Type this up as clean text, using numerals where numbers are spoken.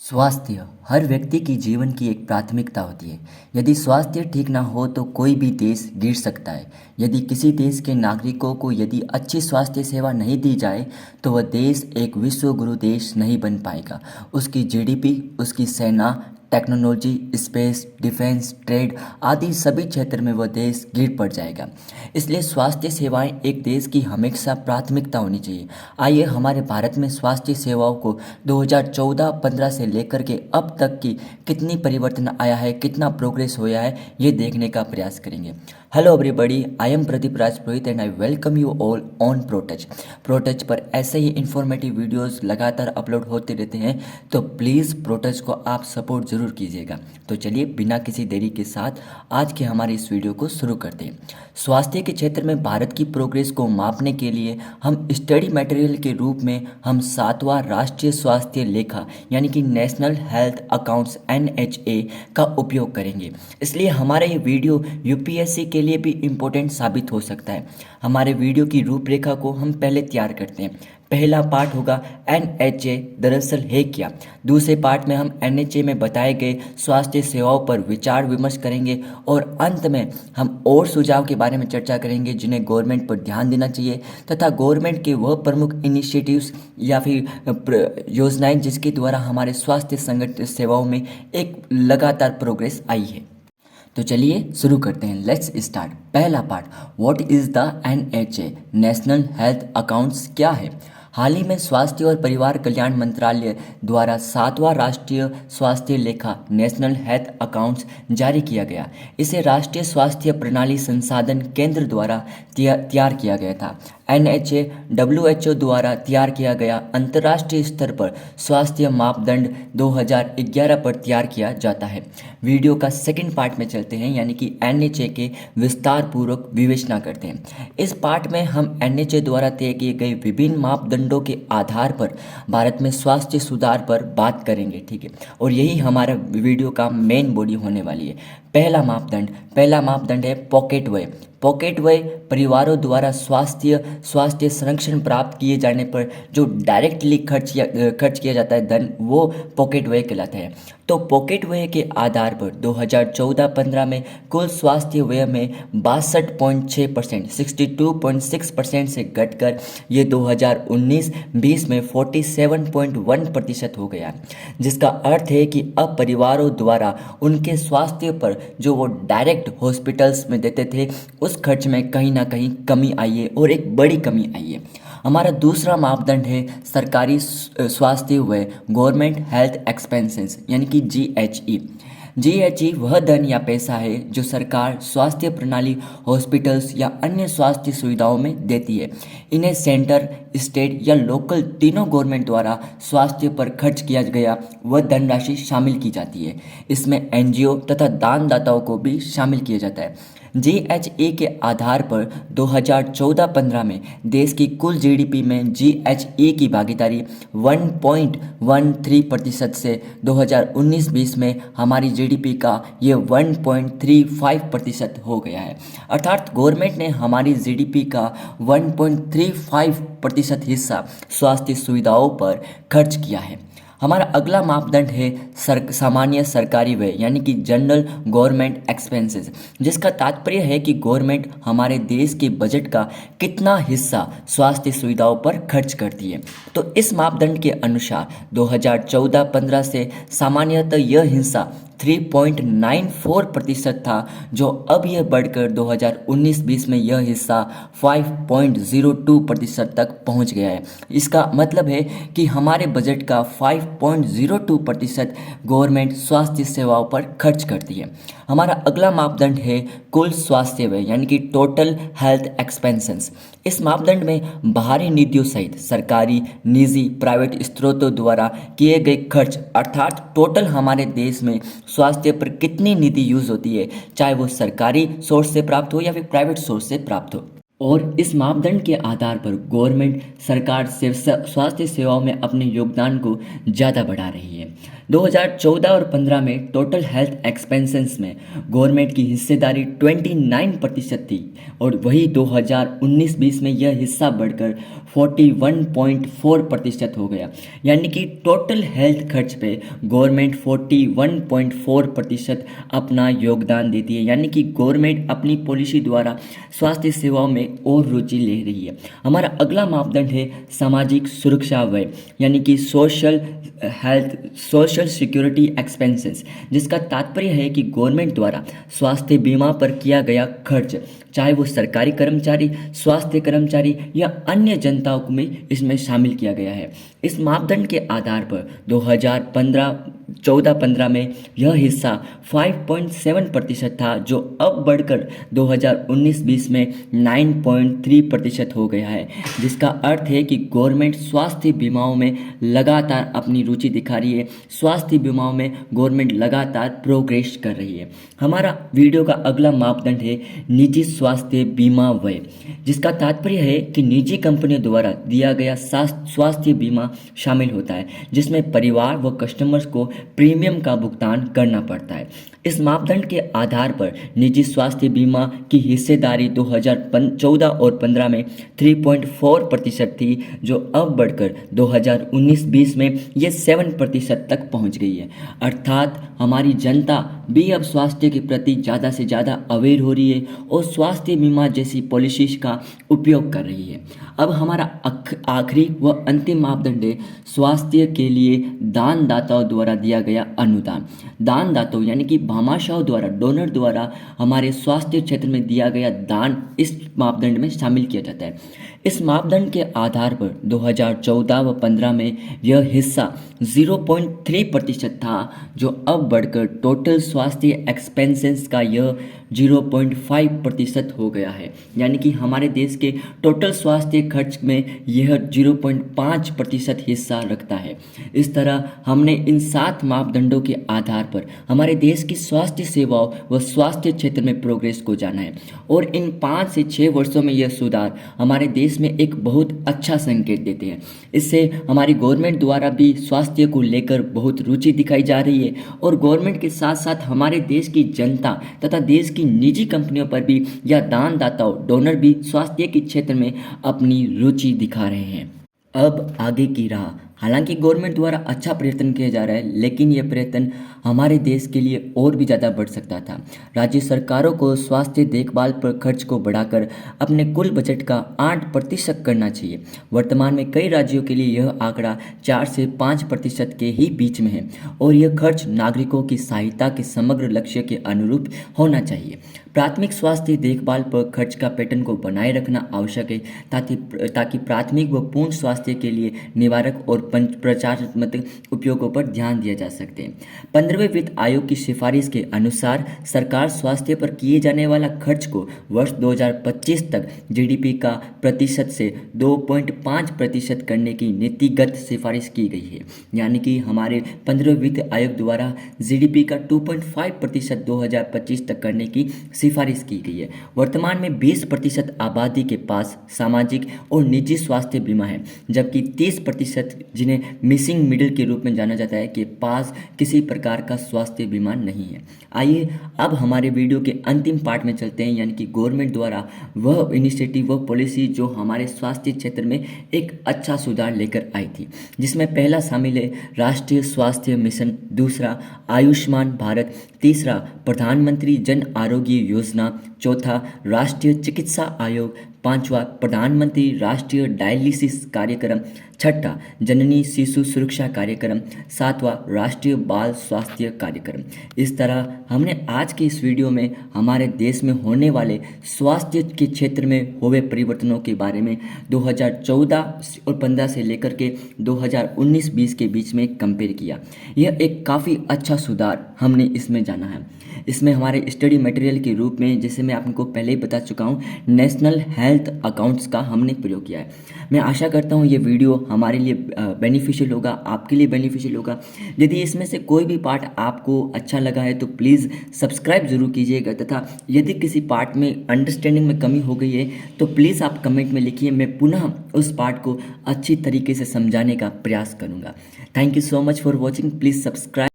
स्वास्थ्य हर व्यक्ति की जीवन की एक प्राथमिकता होती है। यदि स्वास्थ्य ठीक ना हो तो कोई भी देश गिर सकता है। यदि किसी देश के नागरिकों को यदि अच्छी स्वास्थ्य सेवा नहीं दी जाए तो वह देश एक विश्व गुरु देश नहीं बन पाएगा। उसकी जीडीपी, उसकी सेना, टेक्नोलॉजी, स्पेस, डिफेंस, ट्रेड आदि सभी क्षेत्र में वह देश गिर पड़ जाएगा। इसलिए स्वास्थ्य सेवाएं एक देश की हमेशा प्राथमिकता होनी चाहिए। आइए हमारे भारत में स्वास्थ्य सेवाओं को 2014-15 से लेकर के अब तक की कितनी परिवर्तन आया है, कितना प्रोग्रेस होया है, ये देखने का प्रयास करेंगे। Hello everybody, I am Pradeep Raj Purohit and I welcome you all on Protouch. Protouch पर ऐसे ही इंफॉर्मेटिव वीडियोस लगातार अपलोड होते रहते हैं, तो प्लीज़ प्रोटच को आप सपोर्ट ज़रूर कीजिएगा। तो चलिए बिना किसी देरी के साथ आज के हमारे इस वीडियो को शुरू करते हैं। स्वास्थ्य के क्षेत्र में भारत की प्रोग्रेस को मापने के लिए हम स्टडी मटेरियल के रूप में हम 7वां राष्ट्रीय स्वास्थ्य लेखा यानी कि नेशनल हेल्थ अकाउंट्स NHA का उपयोग करेंगे। इसलिए हमारा ये वीडियो यूपीएससी के लिए भी इम्पोर्टेंट साबित हो सकता है। हमारे वीडियो की रूपरेखा को हम पहले तैयार करते हैं। पहला पार्ट होगा NHA दरअसल है क्या। दूसरे पार्ट में हम NHA में बताए गए स्वास्थ्य सेवाओं पर विचार विमर्श करेंगे और अंत में हम और सुझाव के बारे में चर्चा करेंगे जिन्हें गवर्नमेंट पर ध्यान देना चाहिए तथा गवर्नमेंट के वह प्रमुख इनिशिएटिव्स या फिर योजनाएं जिसके द्वारा हमारे स्वास्थ्य संगठन सेवाओं में एक लगातार प्रोग्रेस आई है। तो चलिए शुरू करते हैं। Let's start. पहला part, what is the NHA national health accounts क्या है। हाल ही में स्वास्थ्य और परिवार कल्याण मंत्रालय द्वारा 7वां राष्ट्रीय स्वास्थ्य लेखा नेशनल हेल्थ अकाउंट्स जारी किया गया। इसे राष्ट्रीय स्वास्थ्य प्रणाली संसाधन केंद्र द्वारा तैयार किया गया था। NHA WHO द्वारा तैयार किया गया अंतर्राष्ट्रीय स्तर पर स्वास्थ्य मापदंड 2011 पर तैयार किया जाता है। वीडियो का सेकंड पार्ट में चलते हैं यानी कि NHA के विस्तार पूर्वक विवेचना करते हैं। इस पार्ट में हम NHA द्वारा तय किए गए विभिन्न मापदंडों के आधार पर भारत में स्वास्थ्य सुधार पर बात करेंगे, ठीक है। और यही हमारा वीडियो का मेन बॉडी होने वाली है। पहला मापदंड है पॉकेट वे। पॉकेट वे परिवारों द्वारा स्वास्थ्य संरक्षण प्राप्त किए जाने पर जो डायरेक्टली खर्च किया जाता है धन, वो पॉकेट वे कहलाता है। तो पॉकेट व्यय के आधार पर 2014-15 में कुल स्वास्थ्य व्यय में 62.6% 62.6% से घटकर ये 2019-20 में 47.1% हो गया, जिसका अर्थ है कि अब परिवारों द्वारा उनके स्वास्थ्य पर जो वो डायरेक्ट हॉस्पिटल्स में देते थे उस खर्च में कहीं ना कहीं कमी आई है और एक बड़ी कमी आई है। हमारा दूसरा मापदंड है सरकारी स्वास्थ्य व्यय, गवर्नमेंट हेल्थ एक्सपेंसेस यानी कि GHE। GHE वह धन या पैसा है जो सरकार स्वास्थ्य प्रणाली, हॉस्पिटल्स या अन्य स्वास्थ्य सुविधाओं में देती है। इन्हें सेंटर, स्टेट या लोकल तीनों गवर्नमेंट द्वारा स्वास्थ्य पर खर्च किया गया वह धनराशि शामिल की जाती है। इसमें NGO तथा दानदाताओं को भी शामिल किया जाता है। GHE के आधार पर 2014-15 में देश की कुल GDP में GHE की भागीदारी 1.13% से 2019-20 में हमारी GDP का ये 1.35% हो गया है। अर्थात गवर्नमेंट ने हमारी GDP का 1.35% हिस्सा स्वास्थ्य सुविधाओं पर खर्च किया है। हमारा अगला मापदंड है सामान्य सरकारी व्यय यानी कि जनरल गवर्नमेंट एक्सपेंसेस, जिसका तात्पर्य है कि गवर्नमेंट हमारे देश के बजट का कितना हिस्सा स्वास्थ्य सुविधाओं पर खर्च करती है। तो इस मापदंड के अनुसार 2014-15 से सामान्यतः यह हिस्सा 3.94% था, जो अब यह बढ़कर 2019-20 में यह हिस्सा 5.02% तक पहुंच गया है। इसका मतलब है कि हमारे बजट का 5.02% गवर्नमेंट स्वास्थ्य सेवाओं पर खर्च करती है। हमारा अगला मापदंड है कुल स्वास्थ्य व्यय यानी कि टोटल हेल्थ एक्सपेंसेस। इस मापदंड में बाहरी निधियों सहित सरकारी, निजी, प्राइवेट स्रोतों द्वारा किए गए खर्च अर्थात टोटल हमारे देश में स्वास्थ्य पर कितनी निधि यूज होती है, चाहे वो सरकारी सोर्स से प्राप्त हो या फिर प्राइवेट सोर्स से प्राप्त हो। और इस मापदंड के आधार पर गवर्नमेंट सरकार से स्वास्थ्य सेवाओं में अपने योगदान को ज़्यादा बढ़ा रही है। 2014 और 15 में टोटल हेल्थ एक्सपेंसेस में गवर्नमेंट की हिस्सेदारी 29% थी और वही 2019-20 में यह हिस्सा बढ़कर 41.4% हो गया। यानी कि टोटल हेल्थ खर्च पे गवर्नमेंट 41.4% अपना योगदान देती है। यानी कि गवर्नमेंट अपनी पॉलिसी द्वारा स्वास्थ्य सेवाओं में और रुचि ले रही है। हमारा अगला मापदंड है सामाजिक सुरक्षा व्यय, यानी कि सोशल सिक्योरिटी एक्सपेंसेस, जिसका तात्पर्य है कि गवर्नमेंट द्वारा स्वास्थ्य बीमा पर किया गया खर्च, चाहे वो सरकारी कर्मचारी, स्वास्थ्य कर्मचारी या अन्य जनताओं में इसमें शामिल किया गया है। इस मापदंड के आधार पर 2014-15 में यह हिस्सा 5.7% था, जो अब बढ़कर 2019-20 में 9.3% हो गया है, जिसका अर्थ है कि गवर्नमेंट स्वास्थ्य बीमाओं में लगातार अपनी रुचि दिखा रही है। स्वास्थ्य बीमाओं में गवर्नमेंट लगातार प्रोग्रेस कर रही है। हमारा वीडियो का अगला मापदंड है निजी स्वास्थ्य बीमा व्यय, जिसका तात्पर्य है कि निजी कंपनियों द्वारा दिया गया स्वास्थ्य बीमा शामिल होता है, जिसमें परिवार व कस्टमर्स को प्रीमियम का भुगतान करना पड़ता है। इस मापदंड के आधार पर निजी स्वास्थ्य बीमा की हिस्सेदारी 2014 और 15 में 3.4% थी, जो अब बढ़कर 2019-20 में ये 7% तक पहुंच गई है। अर्थात हमारी जनता भी अब स्वास्थ्य के प्रति ज़्यादा से ज़्यादा अवेयर हो रही है और स्वास्थ्य बीमा जैसी पॉलिसीज का उपयोग कर रही है। अब हमारा आखिरी व अंतिम मापदंड है स्वास्थ्य के लिए दानदाताओं द्वारा दिया गया अनुदान। दानदाताओं यानी कि भामाशाहों द्वारा, डोनर द्वारा हमारे स्वास्थ्य क्षेत्र में दिया गया दान इस मापदंड में शामिल किया जाता है। इस मापदंड के आधार पर 2014 व 15 में यह हिस्सा 0.3% था, जो अब बढ़कर टोटल स्वास्थ्य एक्सपेंसेस का यह 0.5% हो गया है। यानी कि हमारे देश के टोटल स्वास्थ्य खर्च में यह 0.5% हिस्सा रखता है। इस तरह हमने इन 7 मापदंडों के आधार पर हमारे देश की स्वास्थ्य सेवाओं व स्वास्थ्य क्षेत्र में प्रोग्रेस को जाना है और इन 5 से 6 वर्षों में यह सुधार हमारे देश में एक बहुत अच्छा संकेत देते हैं। इससे हमारी गवर्नमेंट द्वारा भी स्वास्थ्य को लेकर बहुत रुचि दिखाई जा रही है और गवर्नमेंट के साथ साथ हमारे देश की जनता तथा देश की निजी कंपनियों पर भी या दानदाताओं, डोनर भी स्वास्थ्य के क्षेत्र में अपनी रुचि दिखा रहे हैं। अब आगे की राह, हालांकि गवर्नमेंट द्वारा अच्छा प्रयत्न किया जा रहा है, लेकिन यह प्रयत्न हमारे देश के लिए और भी ज़्यादा बढ़ सकता था। राज्य सरकारों को स्वास्थ्य देखभाल पर खर्च को बढ़ाकर अपने कुल बजट का 8% करना चाहिए। वर्तमान में कई राज्यों के लिए यह आंकड़ा 4 से 5% के ही बीच में है और यह खर्च नागरिकों की सहायता के समग्र लक्ष्य के अनुरूप होना चाहिए। प्राथमिक स्वास्थ्य देखभाल पर खर्च का पैटर्न को बनाए रखना आवश्यक है ताकि प्राथमिक व पूर्ण स्वास्थ्य के लिए निवारक और प्रचारात्मक उपयोगों पर ध्यान दिया जा सकते हैं। 15वें वित्त आयोग की सिफारिश के अनुसार सरकार स्वास्थ्य पर किए जाने वाला खर्च को वर्ष 2025 तक जीडीपी का प्रतिशत से 2.5% करने की नीतिगत सिफारिश की गई है। यानी कि हमारे 15वें वित्त आयोग द्वारा जीडीपी का 2.5% 2025 तक करने की सिफारिश की गई है। वर्तमान में 20% आबादी के पास सामाजिक और निजी स्वास्थ्य बीमा है, जबकि 30%, जिन्हें मिसिंग मिडिल के रूप में जाना जाता है, के पास किसी प्रकार का स्वास्थ्य बीमा नहीं है। आइए अब हमारे वीडियो के अंतिम पार्ट में चलते हैं, यानी कि गवर्नमेंट द्वारा वह इनिशिएटिव, वह पॉलिसी जो हमारे स्वास्थ्य क्षेत्र में एक अच्छा सुधार लेकर आई थी, जिसमें पहला शामिल है राष्ट्रीय स्वास्थ्य मिशन, दूसरा आयुष्मान भारत, तीसरा प्रधानमंत्री जन आरोग्य योजना, चौथा राष्ट्रीय चिकित्सा आयोग, पांचवा प्रधानमंत्री राष्ट्रीय डायलिसिस कार्यक्रम, छठा जननी शिशु सुरक्षा कार्यक्रम, सातवां राष्ट्रीय बाल स्वास्थ्य कार्यक्रम। इस तरह हमने आज की इस वीडियो में हमारे देश में होने वाले स्वास्थ्य के क्षेत्र में हुए परिवर्तनों के बारे में 2014 और 15 से लेकर के 2019-20 के बीच में कंपेयर किया। यह एक काफ़ी अच्छा सुधार हमने इसमें जाना है। इसमें हमारे स्टडी मटेरियल के रूप में, जैसे मैं आपको पहले ही बता चुका हूँ, नेशनल हेल्थ अकाउंट्स का हमने प्रयोग किया है। मैं आशा करता हूँ ये वीडियो हमारे लिए बेनिफिशियल होगा, आपके लिए बेनिफिशियल होगा। यदि इसमें से कोई भी पार्ट आपको अच्छा लगा है तो प्लीज़ सब्सक्राइब ज़रूर कीजिएगा, तथा यदि किसी पार्ट में अंडरस्टैंडिंग में कमी हो गई है तो प्लीज़ आप कमेंट में लिखिए, मैं पुनः उस पार्ट को अच्छी तरीके से समझाने का प्रयास करूँगा। Thank you so much for watching, please subscribe.